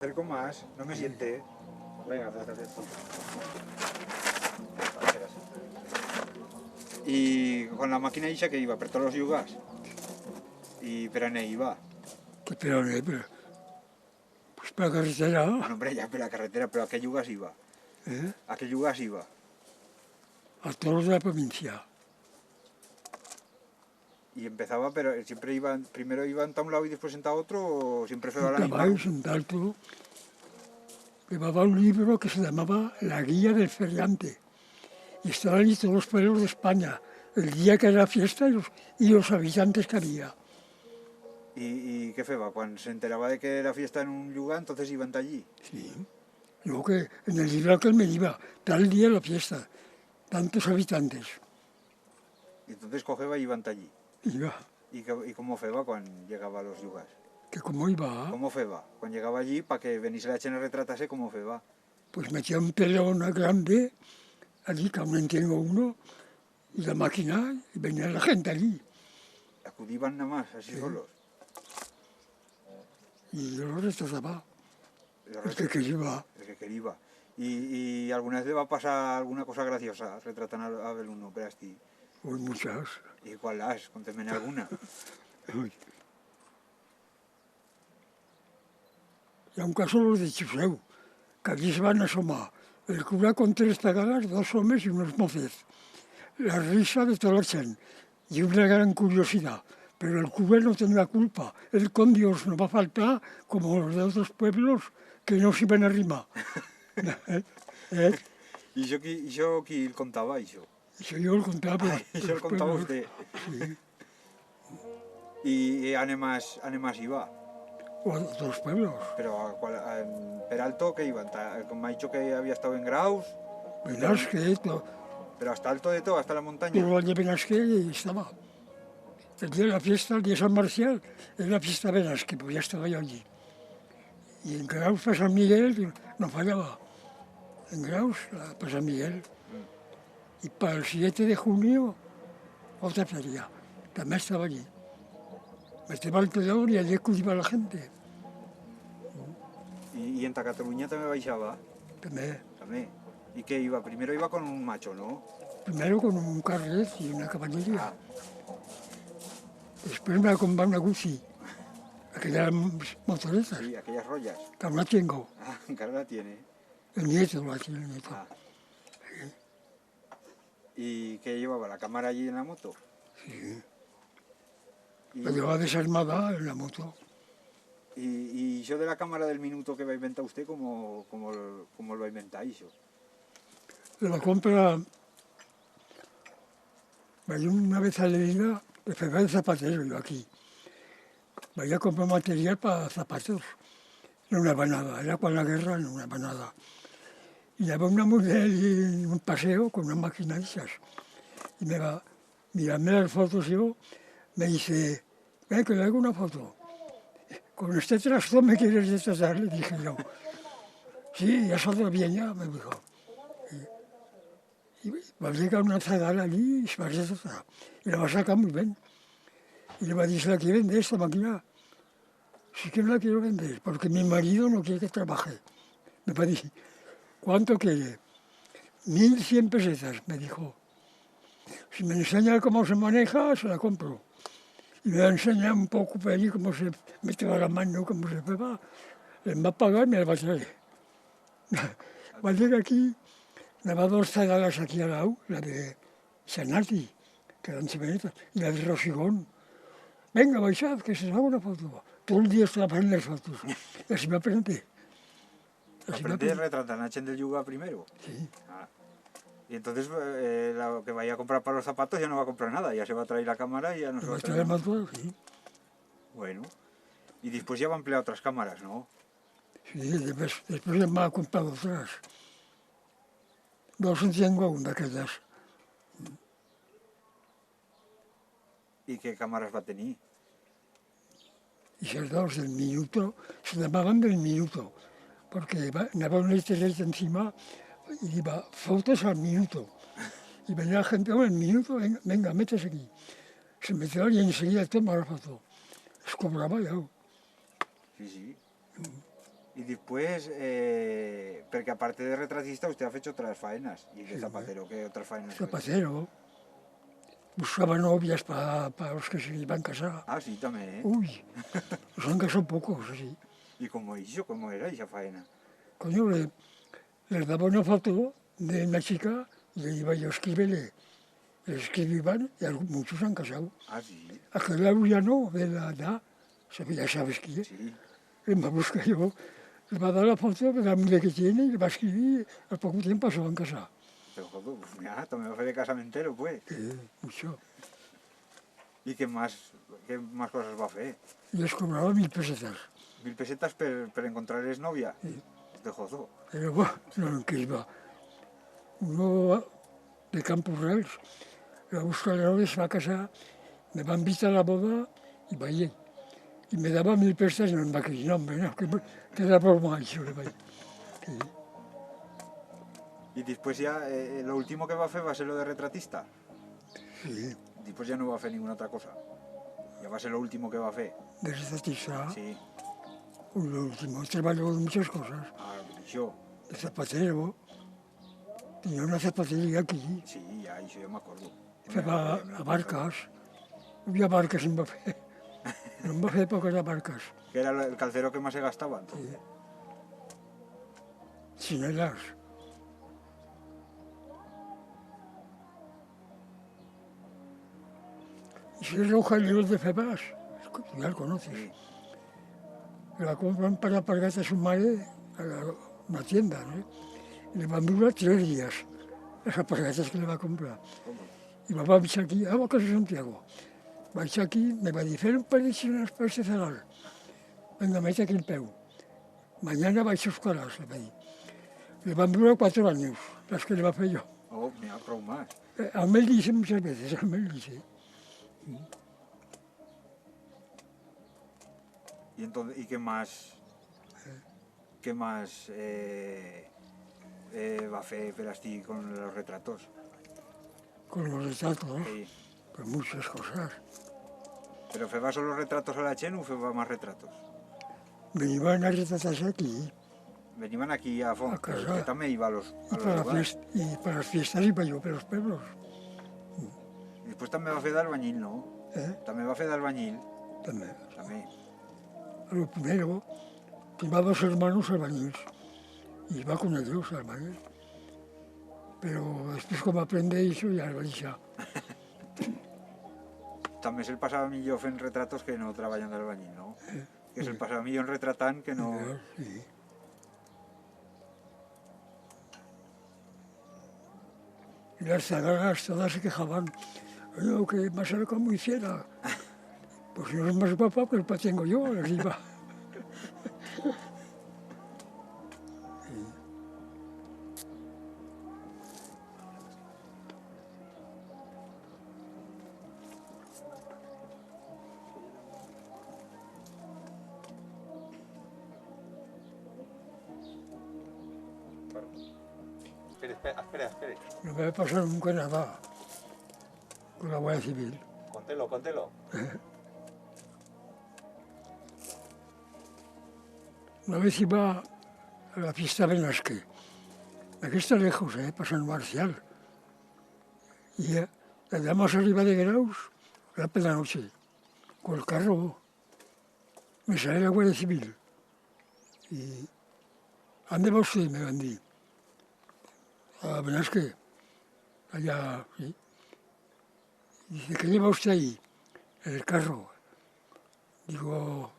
Acerco más, no me siente. Venga, acércate. Y con la máquina esa que iba, per todos los yugas. Y per on iba. Que pero, pues per la carretera, Bueno, hombre, ya per la carretera, pero ¿a qué yugas iba? ¿A qué yugas iba? a todos de la provincia. Y empezaba, pero siempre iban, primero iban a un lado y después a otro, o siempre fue a la Un misma. caballo, un alto, llevaba un libro que se llamaba La Guía del Feriante. Y estaban allí todos los pueblos de España, el día que era fiesta y los habitantes que había. ¿Y qué feba? Cuando se enteraba de que era fiesta en un lugar, entonces iban allí. Sí. Luego que en el libro que me iba, tal día la fiesta, tantos habitantes. Y entonces cogeba y iban allí. Iba, ¿Y cómo feba cuando llegaba a los lugares? que como iba, ¿Cómo feba? Cuando llegaba allí, para que veniese la chena retratase, ¿cómo feba? pues metía un pelón grande, allí que aún tengo uno, y la máquina, y venía la gente allí. Acudían nada más, así solos. Y yo lo retrasaba, Los el que iba. El que quería. ¿Y alguna vez le va a pasar alguna cosa graciosa retratando a Beluno, Perasti? Uy, muchas. ¿Y cuál las? Conteme alguna. Uy. Hi ha un cas los de Xuseu, que allí se van asomar el cura con 3 tagadas, 2 hombres y unos mozos. La risa de toda la gente y una gran curiosidad. Pero el cura no tenía culpa. Él con Dios no va a faltar como los de otros pueblos que no se iban a rimar. ¿Eh? ¿Y yo quién contaba eso? Eso yo lo contaba por Y yo lo contaba pueblos. usted. Sí, ¿Y anemas iba? o a otros pueblos. ¿Pero en Peralto qué iban? Me ha dicho que había estado en Graus, Benasque, pero hasta alto de todo, hasta la montaña. todo el de Benasque estaba. El día de la fiesta, el día de San Marcial, es la fiesta de Benasque, pues ya estaba yo allí. Y en Graus, para San Miguel, no fallaba. En Graus, para San Miguel. Y para el 7 de junio, otra feria. También estaba allí. Meteba el pedón y allí acudía la gente. ¿Y en Cataluña también baixaba? También. También. ¿Y qué iba? Primero iba con un macho, ¿no? Primero con un carret y una caballería. Ah. Después me acompañó una Guzzi, aquellas motoretas, Sí, aquellas rollas. que aún la tengo. Ah, cara la tiene. El nieto lo tiene, el nieto. Ah. ¿Y qué llevaba? ¿La cámara allí en la moto? Sí. ¿Y, La llevaba desarmada en la moto. y yo de la cámara del minuto que va a inventar usted, ¿cómo lo va a inventar eso? La compra, vaya una vez a Leida, de febrero de zapatero, yo aquí. Vaya a comprar material para zapatos. No una nada, era con la guerra, no una nada. Y había una mujer en un paseo con una máquina de esas. Y me va, mirarme las fotos yo, me dice, ven que le hago una foto. ¿Con este trasto me quieres retratar? Le dije yo. Sí, ya saldrá bien ya, me dijo. Y va a llegar una zagala allí y se va a retratar. Y la va a sacar muy bien. Y le va a decir, ¿la quiere vender esta máquina? Sí que no la quiero vender, porque mi marido no quiere que trabaje. Me va a decir, ¿cuánto quiere? 1.100 pesetas, me dijo. Si me enseña cómo se maneja, se la compro. Y me va a enseñar un poco por allí cómo se mete la mano, cómo se pega. Me va a pagar y me la va a traer. Va a llegar aquí, me va a 2 zagalas aquí al lado, la de Sanati, que dan semanitas, y la de Rosigón. Venga, baixad, que se os haga una foto. Todo el día estaba haciendo las fotos. Y así me aprendí. ¿Aprendí a retratar a Nachen del Yuga primero? Sí. Ah. Y entonces lo que vaya a comprar para los zapatos ya no va a comprar nada, ya se va a traer la cámara y ya no se va a Me traer trae nada. más sí. Bueno. Y después ya va a emplear otras cámaras, ¿no? Sí, después ya me ha comprado otras. 2 en tengo aún de aquellas. ¿Y qué cámaras va a tener? Y esas 2 del minuto, se llamaban del minuto, porque andaba un letrerito encima y iba fotos al minuto. Y venía la gente, el minuto, venga, métese aquí. Se metió y enseguida toma la foto. Les cobraba ya. Sí, sí. Y después, porque aparte de retratista, usted ha hecho otras faenas. Y de zapatero, ¿qué otras faenas? Zapatero. Buscaba novias para los que se iban a casar. Ah, sí, también. Uy, nos han casado pocos, sí. ¿Y cómo hizo? ¿Cómo era esa faena? Coño, les daba una foto de una chica y le iba yo a escribirle. Les escribían y muchos se han casado. Ah, sí. Aquel Auriano de la edad, ya sabes quién es. Sí. Le va a buscar yo, le va a dar la foto de la amiga que tiene y le va a escribir. Al poco tiempo se van a casar. Pero joder, pues mira, también va a hacer de casamentero, pues. Mucho. ¿Y qué más cosas va a hacer? Y les cobraba 1000 pesetas. 1000 pesetas per encontrarles novia? De jodo. Pero bueno, no, que iba. Uno de Campos Reals, le va a buscar la novia, se va a casar, me va a invitar a la boda y vaya. Y me daba 1000 pesetas y no me va a decir, no, hombre, no, que da broma eso, le vaya. Y después ya, lo último que va a hacer va a ser lo de retratista. Sí, Después ya no va a hacer ninguna otra cosa. Ya va a ser lo último que va a hacer. de retratista, Sí. lo último, trabajo de muchas cosas. Ah, yo. De zapatero, tenía una zapatería aquí, Sí, ya, eso yo me acuerdo. feba a barcas, havia barques en va fer. No em va fer poques de barques. Que era el calcero que más se gastaba, entonces. Cinelas. Y si es Eugenio de Febas, ya lo conoces. Sí. La compran para pagar a su madre a una tienda, ¿no? Y le van a durar 3 días las apargatas que le va a comprar. Y va a venir aquí, a casa de Santiago. Va a aquí, me va a decir, un par de chinas para este cenar. Venga, mete aquí el peu. Mañana vais a buscarlas, le va a dir. Le van a durar 4 años, las que le va a hacer yo. Oh, mira, prou más. A mí le dice muchas veces, a mí le dice. Y entonces, ¿y qué más? ¿Qué más va a hacer Perasti con los retratos? Con los retratos, Sí. pues muchas cosas. ¿Pero feba solo retratos a la Chen o feba más retratos? Me iban a retratarse aquí, Venían aquí a Font, A casa. que también iba a los lugares. y para las fiestas y para yo, para los pueblos. Y después también va a hacer de albañil, ¿no? También va a hacer de albañil. También. También. Lo primero, tenía 2 hermanos albañiles y iba con ellos albañiles. Pero después como aprende eso ya lo dice. También se el pasaba millón en retratos que no trabajan de albañil, ¿no? Que se el pasaba millón retratán que no... Sí. Y las zagaras todas se quejaban. Oye, que me ha salido muy fiera. Pues no es más guapa que el que tengo yo, les iba. Espere. No me va a pasar nunca nada con la Guardia Civil. Contelo. Una vez iba a la fiesta de Benasque. Aquí está lejos, para San Marcial. Y allá más arriba de Graus, era por la noche, con el carro. Me sale la Guardia Civil. Y, ¿dónde va usted? Me van a decir. A Benasque, allá, sí. Y dice, ¿qué lleva usted ahí? En el carro. Digo,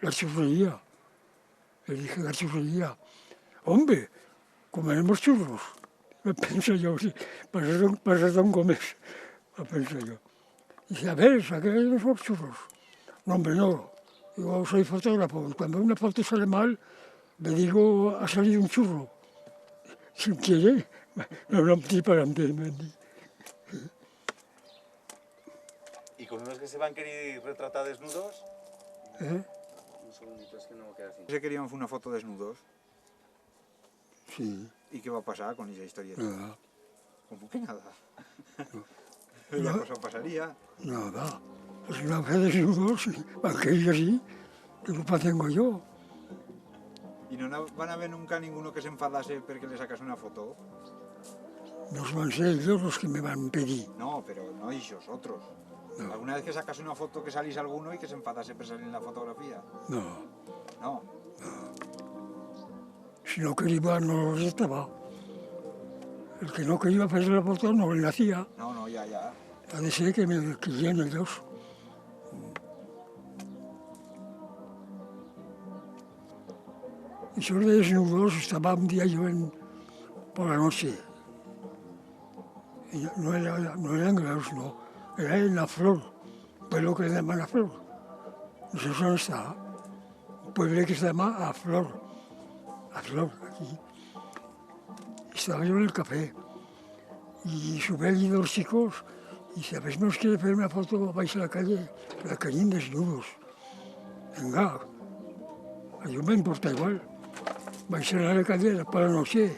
la churrería. Le dije, la churrería. Hombre, comeremos churros. Me pensé yo, sí, para ser don Gómez. Me pensé yo. Dice, a ver, saqué los churros. No, hombre, no. Digo, soy fotógrafo. Y cuando una foto sale mal, le digo, ha salido un churro. Si quiere, no em tira para adelante, me dice. ¿Y con unos que se van a querer retratar desnudos? ¿Eh? Un segundito, es que no queda así. Se querían una foto desnudos. Sí, ¿Y qué va a pasar con esa historia? nada, ¿Cómo que nada? La cosa pasaría. nada. Es una fe de desnudos, aquellos así, ¿Qué culpa tengo yo? ¿Y no van a ver nunca ninguno que se enfadase porque le sacas una foto? No van a ser ellos los que me van a pedir. No, pero no ellos, otros. No. ¿Alguna vez que sacas una foto que salís alguno y que se enfadase por salir en la fotografía? No. No. Si no quería, no los estaba. El que no quería hacer la foto no le hacía. No, ya. Ha de ser que me querían ellos. Y sobre desnudos estaba un día yo por la noche. Y no era en Graus, no. Era en La Flor, un pueblo que se llama La Flor. No sé dónde está. Un pueblo que se llama La Flor, aquí. Estaba yo en el café y sube allí dos chicos y dice, a ver si nos quiere hacer una foto, vais a la calle desnudos. Venga, a yo me importa igual. Vais a la calle por la noche,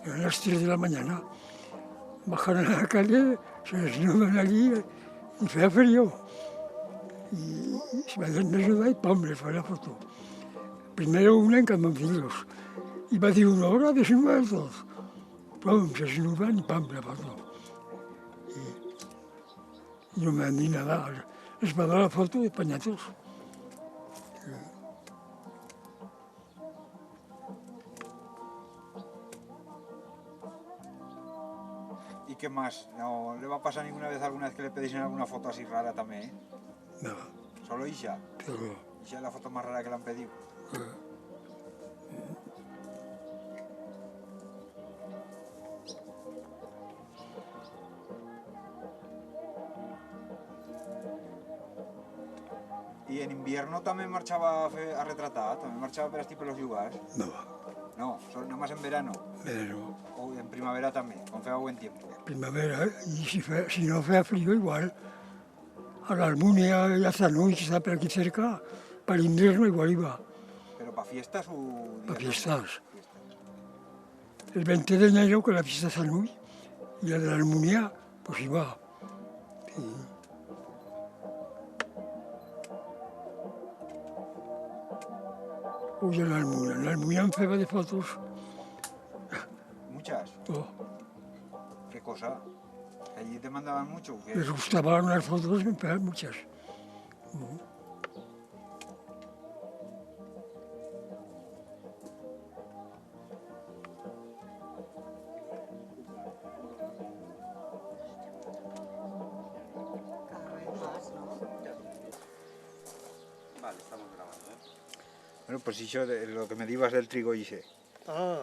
eran las 3 de la mañana. Bajaron a la calle, se desnudan allí y hacía frío. Y se vayan desnudar y pam, les fue la foto. Primero una en calzoncillos. Iba a decir una hora desnudados todos. Pum, se desnudan y pam, la foto. Y no me dan ni nada. Les va a dar la foto de pañatos. ¿Y qué más? ¿No le va a pasar alguna vez que le pedís alguna foto así rara también? No, ¿Solo Isha? pero Isha es la foto más rara que le han pedido. ¿Y en invierno también marchaba a retratar? ¿También marchaba por tipo los lugares? no, No, solo nada más en verano. pero O en primavera también, con feo buen tiempo. primavera, y si no hacía frío igual, a la Almunia y a Zanuy, que está por aquí cerca, para el invierno igual iba, ¿Pero para fiestas o...? para días fiestas. normales? El 20 de enero, que la fiesta de Zanuy, y la de la Almunia, pues iba. Sí. Oye, en la Almunia en feba de fotos. ¿Muchas? Oh, ¿Qué cosa? ¿Allí te mandaban mucho o qué? les gustaban las fotos, me pegan muchas. Cada vez más, ¿no? Vale, estamos grabando, ¿eh? Bueno, pues lo que me digas del trigo hice. Ah.